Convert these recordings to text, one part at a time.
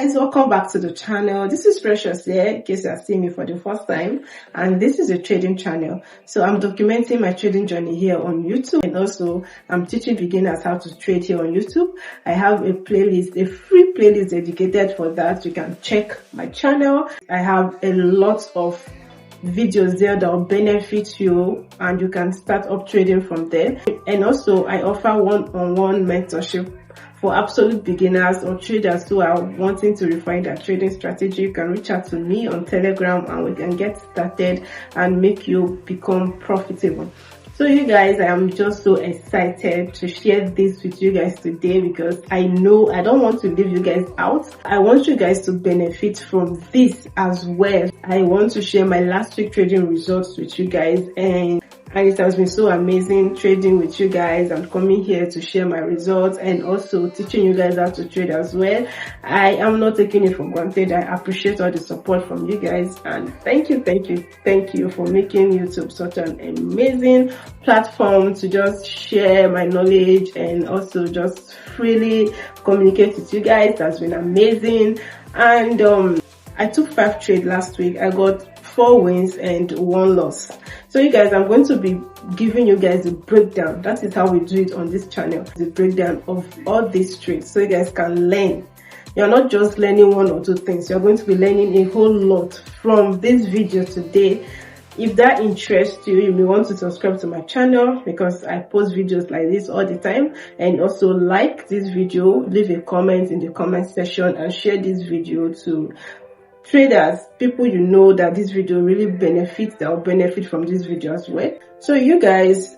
Guys, welcome back to the channel. This is Precious here, in case you are seeing me for the first time, and this is a trading channel. So I'm documenting my trading journey here on YouTube, and also I'm teaching beginners how to trade here on YouTube. I have a playlist, a free playlist dedicated for that. You can check my channel. I have a lot of videos there that will benefit you, and you can start up trading from there. And also I offer one-on-one mentorship for absolute beginners or traders who are wanting to refine their trading strategy. You can reach out to me on Telegram and we can get started and make you become profitable. So you guys, I am just so excited to share this with you guys today, because I know I don't want to leave you guys out. I want you guys to benefit from this as well. I want to share my last week trading results with you guys, and it has been so amazing trading with you guys and coming here to share my results and also teaching you guys how to trade as well. I am not taking it for granted. I appreciate all the support from you guys, and thank you for making YouTube such an amazing platform to just share my knowledge and also just freely communicate with you guys. That's been amazing. And I took 5 trades last week. I got 4 wins and 1 loss. So you guys, I'm going to be giving you guys a breakdown. That is how we do it on this channel, the breakdown of all these trades, so you guys can learn. You're not just learning 1 or 2 things. You're going to be learning a whole lot from this video today. If that interests you, you may want to subscribe to my channel, because I post videos like this all the time. And also like this video, leave a comment in the comment section, and share this video to traders, people you know that this video really benefits, that will benefit from this video as well. So you guys,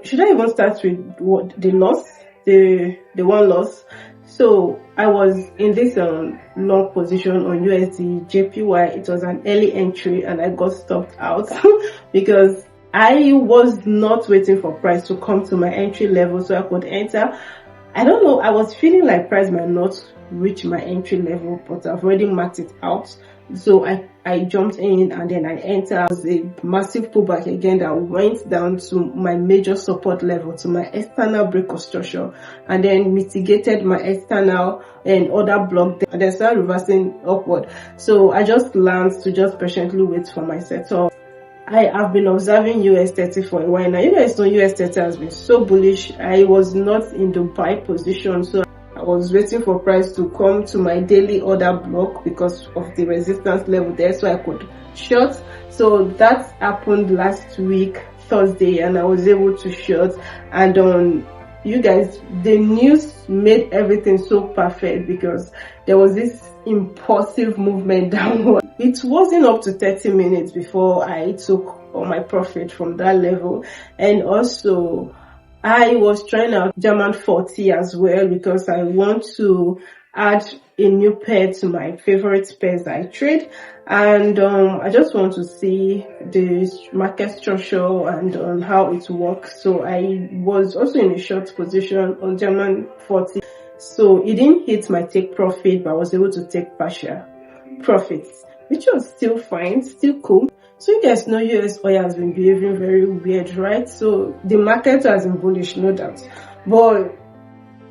should I even start with what the loss, the 1 loss? So I was in this long position on USD JPY. It was an early entry and I got stopped out because I was not waiting for price to come to my entry level so I could enter. I don't know, I was feeling like price might not reach my entry level, but I've already marked it out. So I jumped in and then I entered. It was a massive pullback again that went down to my major support level, to my external break of structure, and then mitigated my external and other block, and then started reversing upward. So I just learned to just patiently wait for my setup. I have been observing US30 for a while now. You guys know US30 has been so bullish. I was not in the buy position, so I was waiting for price to come to my daily order block because of the resistance level there, so I could short. So that happened last week, Thursday, and I was able to short. And you guys, the news made everything so perfect because there was this impulsive movement downward. It wasn't up to 30 minutes before I took all my profit from that level. And also I was trying out German 40 as well, because I want to add a new pair to my favorite pairs that I trade. And I just want to see the market structure and on how it works. So I was also in a short position on German 40. So it didn't hit my take profit, but I was able to take partial profits, which was still fine, still cool. So you guys know US oil has been behaving very weird, right? So the market has been bullish, no doubt. But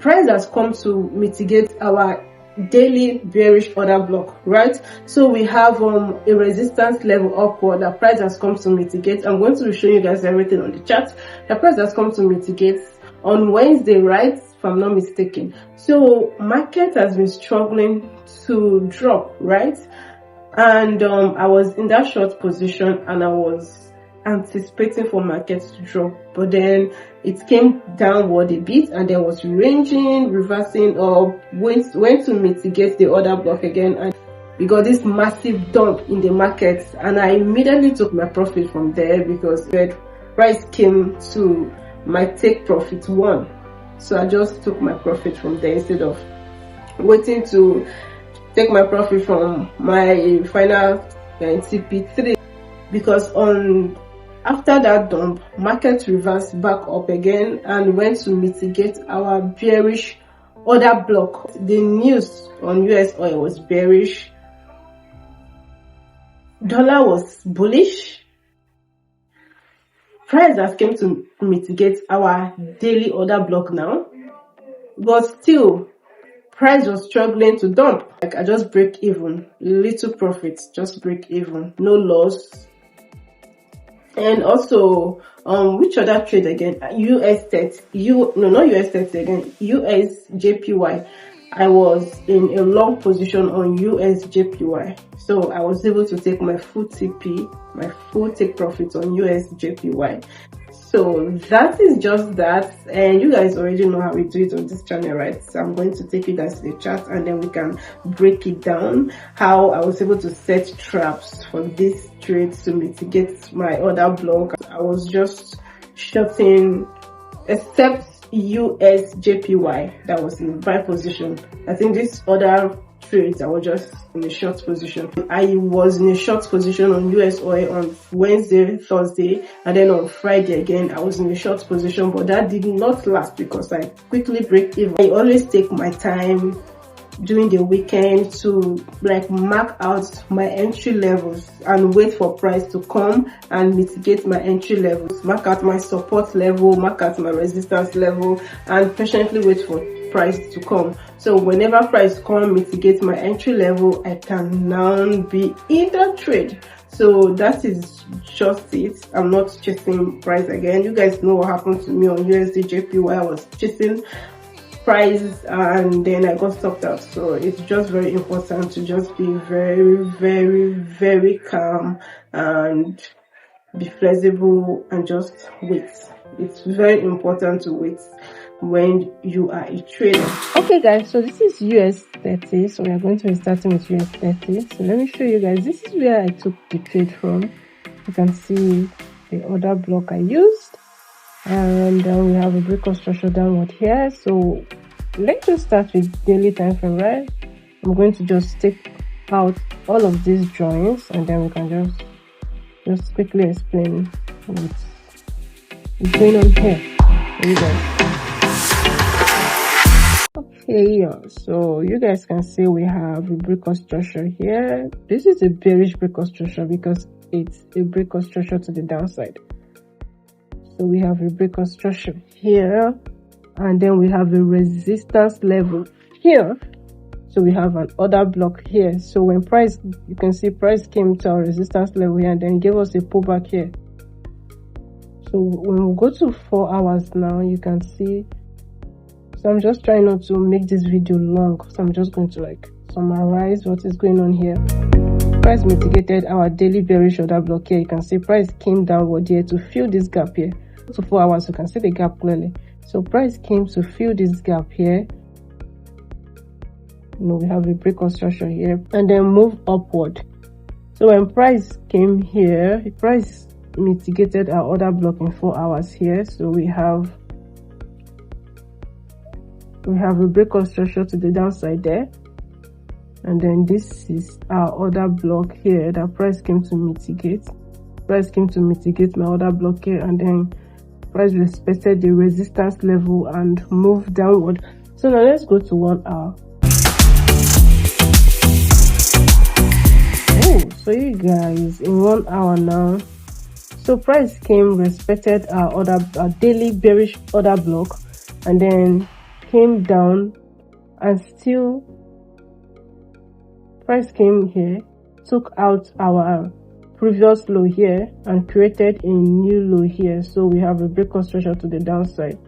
price has come to mitigate our daily bearish order block, right? So we have a resistance level upward that price has come to mitigate. I'm going to be showing you guys everything on the chart. The price has come to mitigate on Wednesday, right? If I'm not mistaken. So market has been struggling to drop, right? And I was in that short position and I was anticipating for market to drop, but then it came downward a bit and then was ranging, reversing up, went to mitigate the order block again, and we got this massive dump in the market. And I immediately took my profit from there because the price came to my take profit 1. So I just took my profit from there instead of waiting to take my profit from my final TP3, because after that dump, market reversed back up again and went to mitigate our bearish order block. The news on US oil was bearish, dollar was bullish, price has came to mitigate our daily order block now, but still price was struggling to dump. Like I just break even, little profits, just break even, no loss. And also, which other trade again? US30, not US30 again, USJPY. I was in a long position on USJPY, so I was able to take my full TP, my full take profit on USJPY. So that is just that, and you guys already know how we do it on this channel, right? So I'm going to take you guys to the chart and then we can break it down, how I was able to set traps for this trade to mitigate my other block. I was just shorting, except USJPY that was in buy position. I think this other trades I was just in a short position. I was in a short position on US oil on Wednesday, Thursday, and then on Friday again I was in a short position, but that did not last because I quickly break even. I always take my time during the weekend to like mark out my entry levels and wait for price to come and mitigate my entry levels, mark out my support level, mark out my resistance level, and patiently wait for price to come. So whenever price come, mitigate my entry level, I can now be in the trade. So that is just it. I'm not chasing price again. You guys know what happened to me on USDJPY. I was chasing price and then I got stopped out. So it's just very important to just be very calm and be flexible and just wait. It's very important to wait when you are a trader. Okay guys, so this is US30, so we are going to be starting with US30. So let me show you guys, this is where I took the trade from. You can see the other block I used, and we have a break of structure downward here. So let's just start with daily time frame, right? I'm going to just take out all of these drawings and then we can just quickly explain what's going on here. Here you go. Okay, so you guys can see we have a break of structure here. This is a bearish break of structure because it's a break of structure to the downside. So we have a break of structure here, and then we have a resistance level here. So we have an order block here. So when price, you can see price came to our resistance level here and then gave us a pullback here. So when we go to 4 hours now, you can see. So I'm just trying not to make this video long, so I'm just going to like summarize what is going on here. Price mitigated our daily bearish order block here. You can see price came downward here to fill this gap here. To 4 hours, you can see the gap clearly. So price came to fill this gap here. We have a break of structure here and then move upward. So when price came here, the price mitigated our order block in 4 hours here. So we have a break of structure to the downside there, and then this is our order block here that price came to mitigate. Price came to mitigate my order block here, and then price respected the resistance level and moved downward. So now let's go to 1 hour. So you guys, in 1 hour now, so price came, respected our daily bearish order block, and then came down, and still price came here, took out our previous low here and created a new low here. So we have a break of structure to the downside.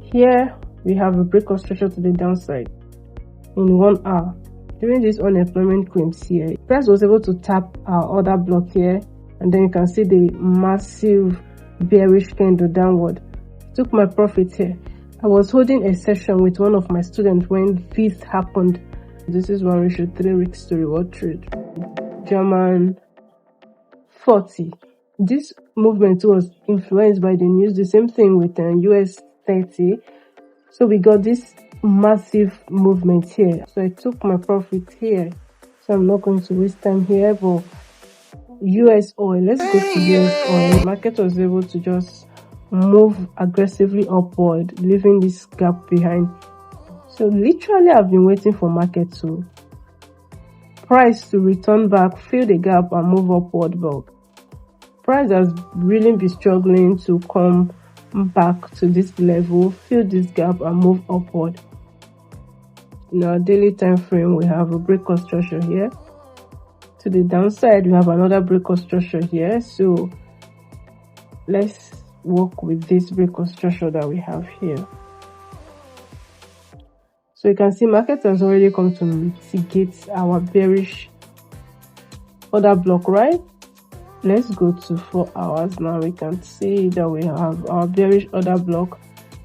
Here we have a break of structure to the downside in 1 hour. During this unemployment claims here, price was able to tap our order block here, and then you can see the massive bearish candle downward. Took my profit here. I was holding a session with one of my students when this happened. This is 1 ratio 3 risk to reward trade. German 40. This movement was influenced by the news. The same thing with US30. So we got this massive movement here. So I took my profit here. So I'm not going to waste time here. But US oil. Let's go to US oil. The market was able to just move aggressively upward, leaving this gap behind. So literally I've been waiting for market to price to return back, fill the gap and move upward, but price has really been struggling to come back to this level, fill this gap and move upward. in our daily time frame, we have a breakout structure here. To the downside, we have another breakout structure here. So let's work with this breakout structure that we have here. So you can see market has already come to mitigate our bearish order block, right? Let's go to 4 hours now. We can see that we have our bearish order block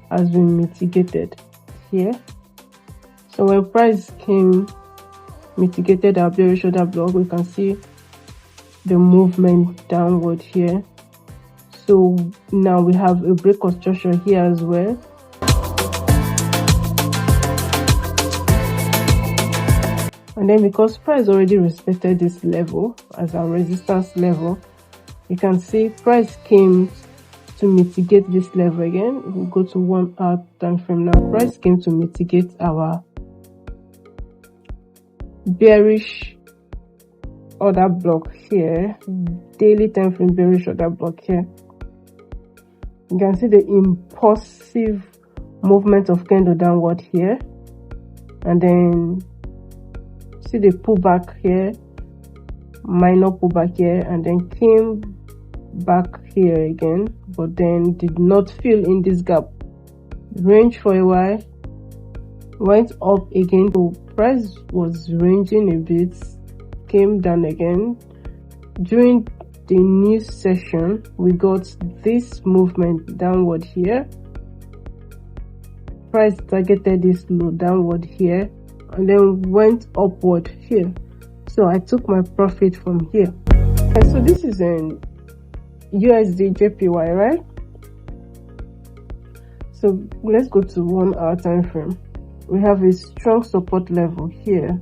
has been mitigated here. So when price mitigated our bearish order block, we can see the movement downward here. So now we have a breakout structure here as well. And then because price already respected this level as our resistance level, you can see price came to mitigate this level again. We'll go to 1 hour time frame now. Price came to mitigate our bearish order block here, daily time frame bearish order block here. You can see the impulsive movement of candle downward here, and then see the pullback here, minor pullback here, and then came back here again, but then did not fill in this gap, range for a while, went up again. So price was ranging a bit, came down again. During the new session, we got this movement downward here. Price targeted this low downward here and then went upward here. So I took my profit from here. And so this is an USD JPY, right? So let's go to 1 hour time frame. We have a strong support level here.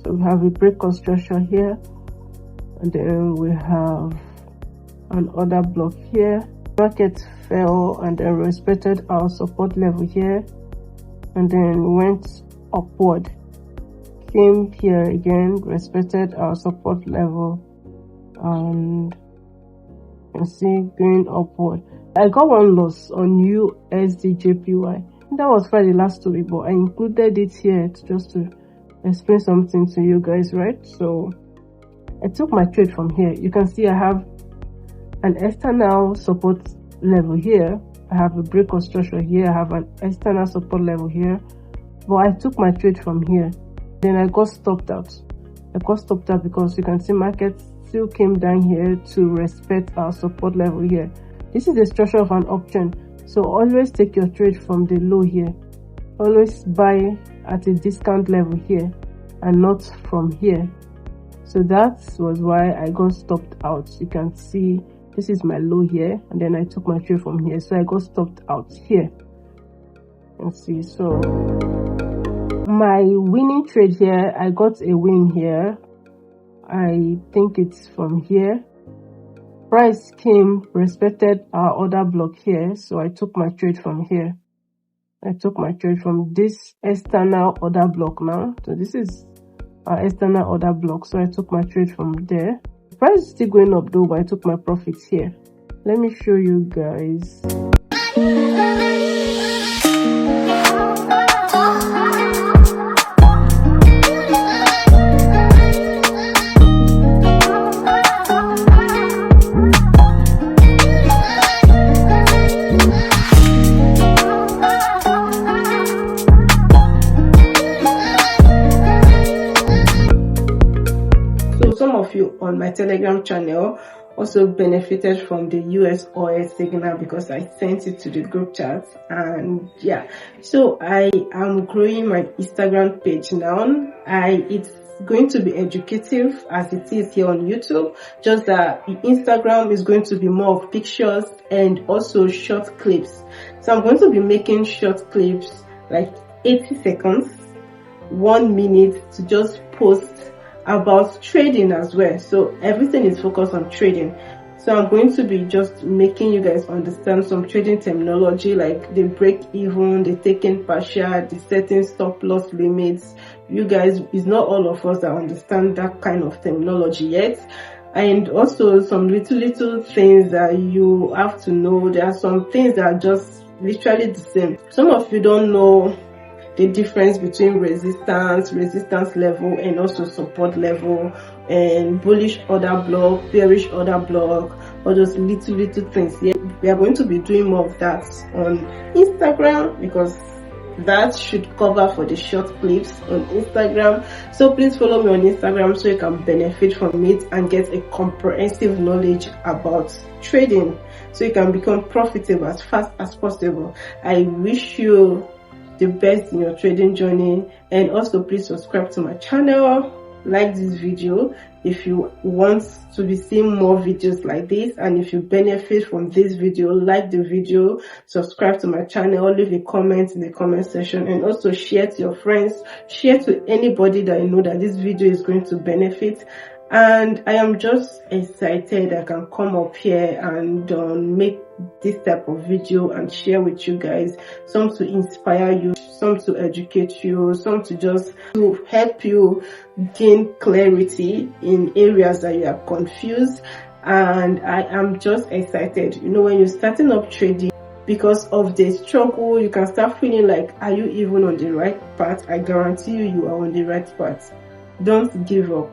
So we have a breakout structure here, and then we have an order block here. Market fell and then respected our support level here, and then went upward. Came here again, respected our support level, and you can see going upward. I got one loss on USD JPY. That was Friday last week, but I included it here just to explain something to you guys, right? So I took my trade from here. You can see I have an external support level here. I have a breakout structure here. I have an external support level here, but I took my trade from here. Then I got stopped out. I got stopped out because you can see market still came down here to respect our support level here. This is the structure of an uptrend. So always take your trade from the low here. Always buy at a discount level here and not from here. So that was why I got stopped out. You can see this is my low here, and then I took my trade from here. So I got stopped out here. You can see. So my winning trade here, I got a win here. I think it's from here. Price came, respected our order block here, so I took my trade from here. I took my trade from this external order block now. So this is our external order block, so I took my trade from there. Price is still going up though, but I took my profits here. Let me show you guys. Some of you on my Telegram channel also benefited from the US oil signal because I sent it to the group chat. And yeah, so I am growing my Instagram page now. It's going to be educative as it is here on YouTube, just that Instagram is going to be more of pictures and also short clips. So I'm going to be making short clips like 80 seconds, 1 minute to just post about trading as well. So everything is focused on trading. So I'm going to be just making you guys understand some trading terminology like the break even, the taking partial, the setting stop loss limits. You guys, it's not all of us that understand that kind of terminology yet. And also some little things that you have to know. There are some things that are just literally the same. Some of you don't know the difference between resistance level, and also support level, and bullish order block, bearish order block, all those little things. Yeah, we are going to be doing more of that on Instagram, because that should cover for the short clips on Instagram. So please follow me on Instagram so you can benefit from it and get a comprehensive knowledge about trading, so you can become profitable as fast as possible. I wish you the best in your trading journey, and also please subscribe to my channel, like this video if you want to be seeing more videos like this, and if you benefit from this video, like the video, subscribe to my channel, leave a comment in the comment section, and also share to your friends, share to anybody that you know that this video is going to benefit. And I am just excited I can come up here and make this type of video and share with you guys, some to inspire you, some to educate you, some to just to help you gain clarity in areas that you are confused. And I am just excited. You know, when you're starting up trading, because of the struggle, you can start feeling like, are you even on the right path? I guarantee you, you are on the right path. Don't give up.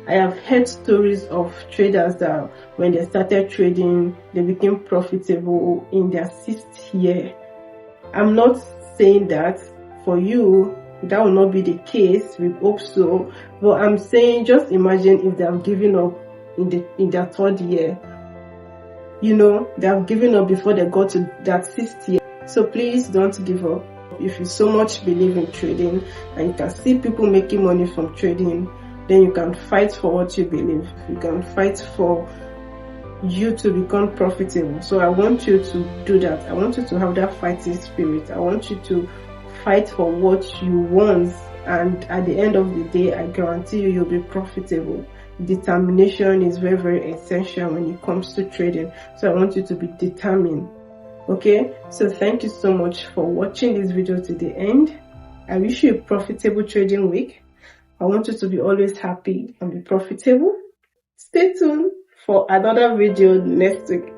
I have heard stories of traders that when they started trading, they became profitable in their 6th year. I'm not saying that for you, that will not be the case. We hope so. But I'm saying, just imagine if they have given up in their 3rd year. You know, they have given up before they got to that 6th year. So please don't give up. If you so much believe in trading and you can see people making money from trading, then you can fight for what you believe. You can fight for you to become profitable. So I want you to do that. I want you to have that fighting spirit. I want you to fight for what you want, and at the end of the day, I guarantee you, you'll be profitable. Determination is very essential when it comes to trading. So I want you to be determined. Okay, so thank you so much for watching this video to the end. I wish you a profitable trading week. I want you to be always happy and be profitable. Stay tuned for another video next week.